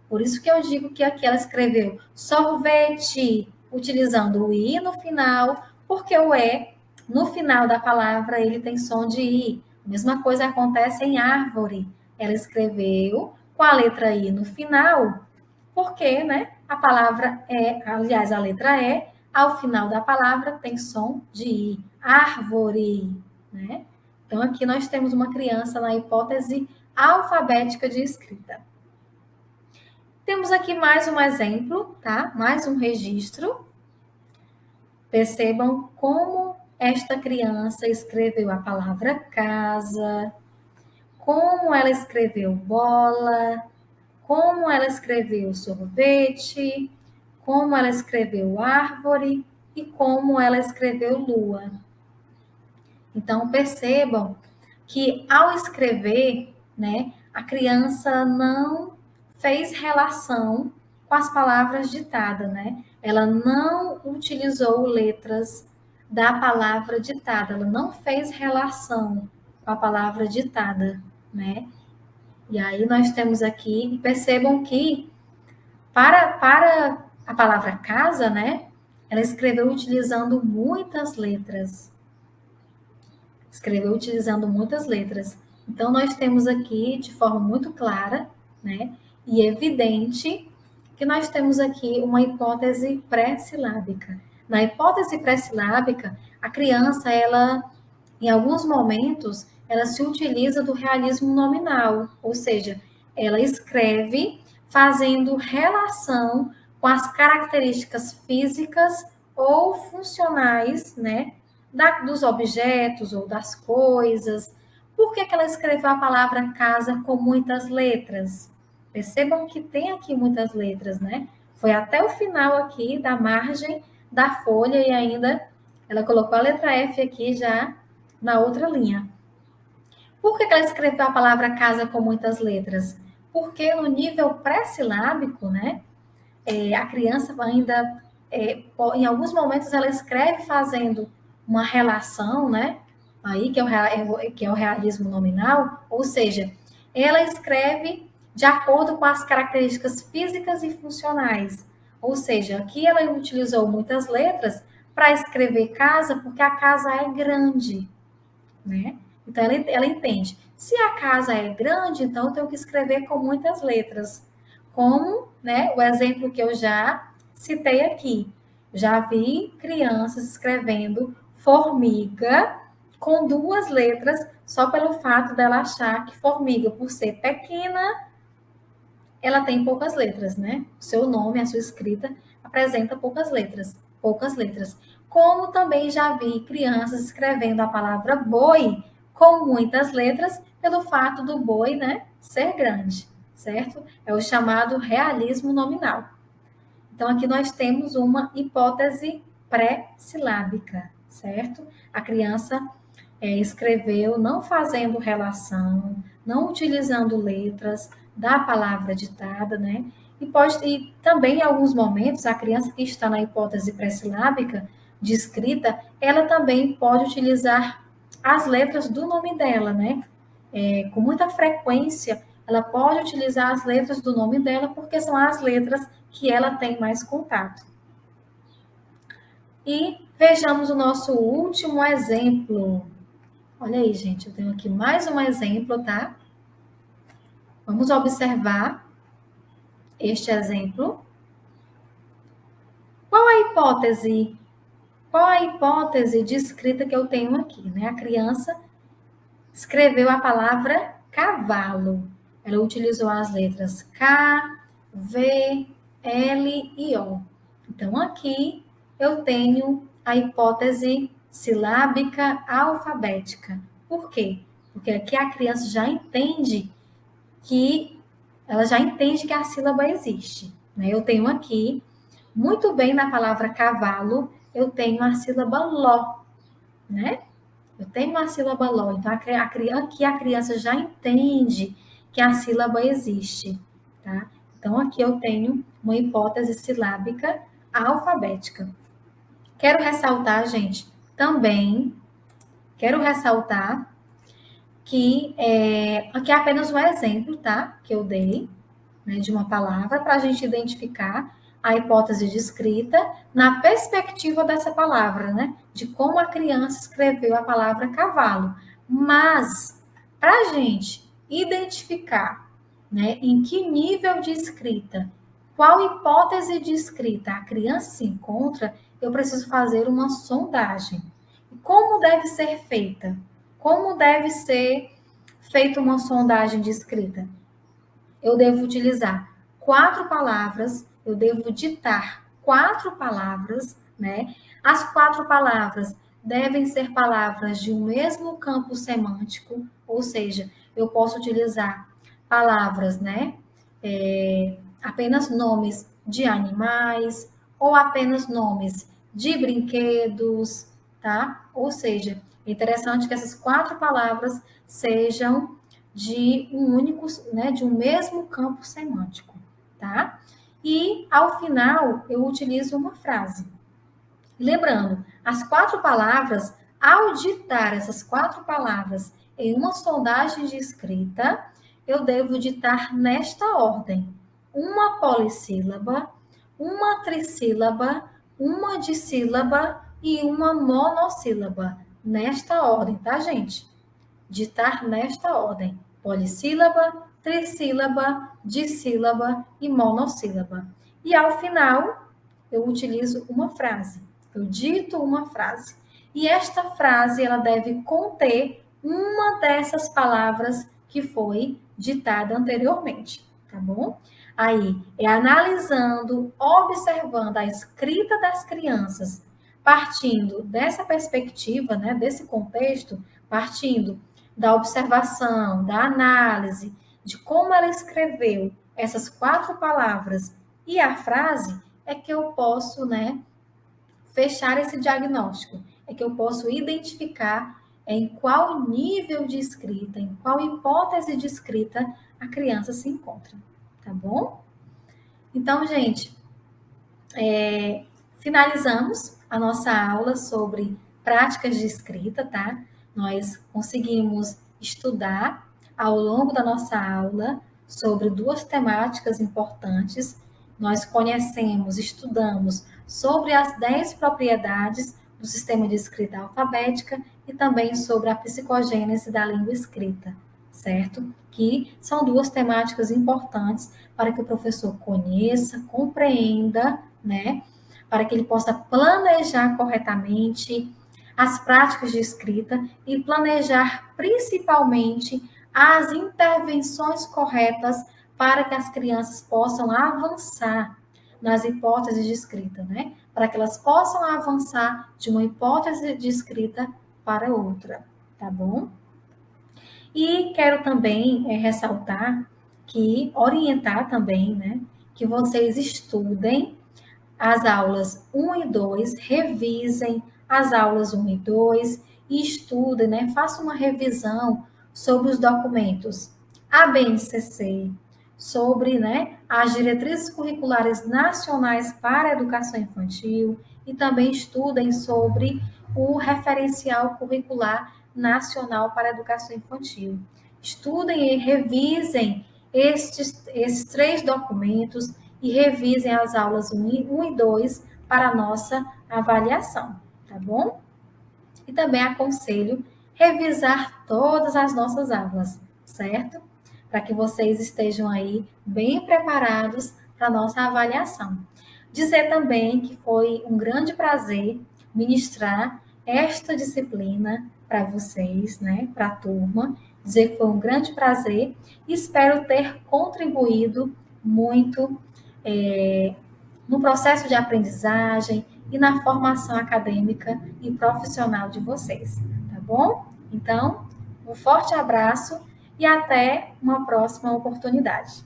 Por isso que eu digo que aqui ela escreveu sorvete, utilizando o I no final, porque o E, no final da palavra, ele tem som de I. A mesma coisa acontece em árvore. Ela escreveu com a letra I no final, porque, né, a palavra aliás, a letra E, ao final da palavra tem som de I, árvore, né? Então, aqui nós temos uma criança na hipótese alfabética de escrita. Temos aqui mais um exemplo, tá? Mais um registro. Percebam como esta criança escreveu a palavra casa, como ela escreveu bola, como ela escreveu sorvete, como ela escreveu árvore e como ela escreveu lua. Então, percebam que ao escrever, né, a criança não fez relação com as palavras ditadas, né? Ela não utilizou letras da palavra ditada, ela não fez relação com a palavra ditada, né? E aí nós temos aqui, percebam que para a palavra casa, né? Ela escreveu utilizando muitas letras. Escreveu utilizando muitas letras. Então, nós temos aqui, de forma muito clara, né? E evidente, que nós temos aqui uma hipótese pré-silábica. Na hipótese pré-silábica, a criança, ela, em alguns momentos, ela se utiliza do realismo nominal, ou seja, ela escreve fazendo relação com as características físicas ou funcionais, né, dos objetos ou das coisas. Por que ela escreveu a palavra casa com muitas letras? Percebam que tem aqui muitas letras, né? Foi até o final aqui da margem da folha e ainda ela colocou a letra F aqui já na outra linha. Por que ela escreveu a palavra casa com muitas letras? Porque no nível pré-silábico, né, a criança ainda, em alguns momentos, ela escreve fazendo uma relação, né, aí que é o realismo nominal, ou seja, ela escreve de acordo com as características físicas e funcionais. Ou seja, aqui ela utilizou muitas letras para escrever casa, porque a casa é grande, né? Então ela entende. Se a casa é grande, então eu tenho que escrever com muitas letras. Como, né, o exemplo que eu já citei aqui. Já vi crianças escrevendo formiga com 2 letras, só pelo fato dela achar que formiga, por ser pequena, ela tem poucas letras, né? O seu nome, a sua escrita apresenta poucas letras, poucas letras. Como também já vi crianças escrevendo a palavra boi com muitas letras, pelo fato do boi, né, ser grande, certo? É o chamado realismo nominal. Então, aqui nós temos uma hipótese pré-silábica, certo? A criança escreveu não fazendo relação, não utilizando letras da palavra ditada, né? E também, em alguns momentos, a criança que está na hipótese pré-silábica de escrita, ela também pode utilizar as letras do nome dela, né? Com muita frequência, ela pode utilizar as letras do nome dela, porque são as letras que ela tem mais contato. E vejamos o nosso último exemplo. Olha aí, gente, eu tenho aqui mais um exemplo, tá? Vamos observar este exemplo. Qual a hipótese? Qual a hipótese de escrita que eu tenho aqui, né? A criança escreveu a palavra cavalo. Ela utilizou as letras K, V, L e O. Então, aqui eu tenho a hipótese silábica alfabética. Por quê? Porque aqui a criança já entende que a sílaba existe. Né? Eu tenho aqui, muito bem na palavra cavalo, eu tenho a sílaba ló, né? Eu tenho a sílaba ló. Então, aqui a criança já entende que a sílaba existe, tá? Então, aqui eu tenho uma hipótese silábica alfabética. Quero ressaltar, gente, também, que aqui é apenas um exemplo, tá? Que eu dei, né, de uma palavra para a gente identificar a hipótese de escrita na perspectiva dessa palavra, né? De como a criança escreveu a palavra cavalo. Mas, para a gente identificar, né, em que nível de escrita, qual hipótese de escrita a criança se encontra, eu preciso fazer uma sondagem. E como deve ser feita? Como deve ser feita uma sondagem de escrita? Eu devo utilizar 4 palavras, eu devo ditar 4 palavras, né? As 4 palavras devem ser palavras de um mesmo campo semântico, ou seja, eu posso utilizar palavras, né? Apenas nomes de animais ou apenas nomes de brinquedos, tá? Ou seja, é interessante que essas 4 palavras sejam de um único, né, de um mesmo campo semântico, tá? E ao final eu utilizo uma frase. Lembrando, as 4 palavras, ao ditar essas 4 palavras em uma sondagem de escrita, eu devo ditar nesta ordem: uma polissílaba, uma trissílaba, uma dissílaba e uma monossílaba. Nesta ordem, tá, gente? Ditar nesta ordem: polissílaba, trissílaba, dissílaba e monossílaba. E ao final, eu utilizo uma frase. Eu dito uma frase. E esta frase, ela deve conter uma dessas palavras que foi ditada anteriormente, tá bom? Aí, é analisando, observando a escrita das crianças, partindo dessa perspectiva, né, desse contexto, partindo da observação, da análise, de como ela escreveu essas 4 palavras E a frase é que eu posso, fechar esse diagnóstico, é que eu posso identificar em qual nível de escrita, em qual hipótese de escrita a criança se encontra, tá bom? Então, gente, finalizamos a nossa aula sobre práticas de escrita, tá? Nós conseguimos estudar ao longo da nossa aula sobre duas temáticas importantes. Nós conhecemos, estudamos sobre as 10 propriedades do sistema de escrita alfabética e também sobre a psicogênese da língua escrita, certo? Que são duas temáticas importantes para que o professor conheça, compreenda, para que ele possa planejar corretamente as práticas de escrita e planejar principalmente as intervenções corretas para que as crianças possam avançar nas hipóteses de escrita, Para que elas possam avançar de uma hipótese de escrita para outra, tá bom? E quero também ressaltar que, orientar também, que vocês estudem as aulas 1 e 2, revisem as aulas 1 e 2 e estudem, façam uma revisão sobre os documentos ABNCC, sobre as diretrizes curriculares nacionais para a educação infantil e também estudem sobre o referencial curricular nacional para a educação infantil. Estudem e revisem esses 3 documentos e revisem as aulas 1 e 2 para a nossa avaliação, tá bom? E também aconselho revisar todas as nossas aulas, certo? Para que vocês estejam aí bem preparados para a nossa avaliação. Dizer também que foi um grande prazer ministrar esta disciplina para vocês, para a turma. Dizer que foi um grande prazer e espero ter contribuído muito no processo de aprendizagem e na formação acadêmica e profissional de vocês, tá bom? Então, um forte abraço e até uma próxima oportunidade.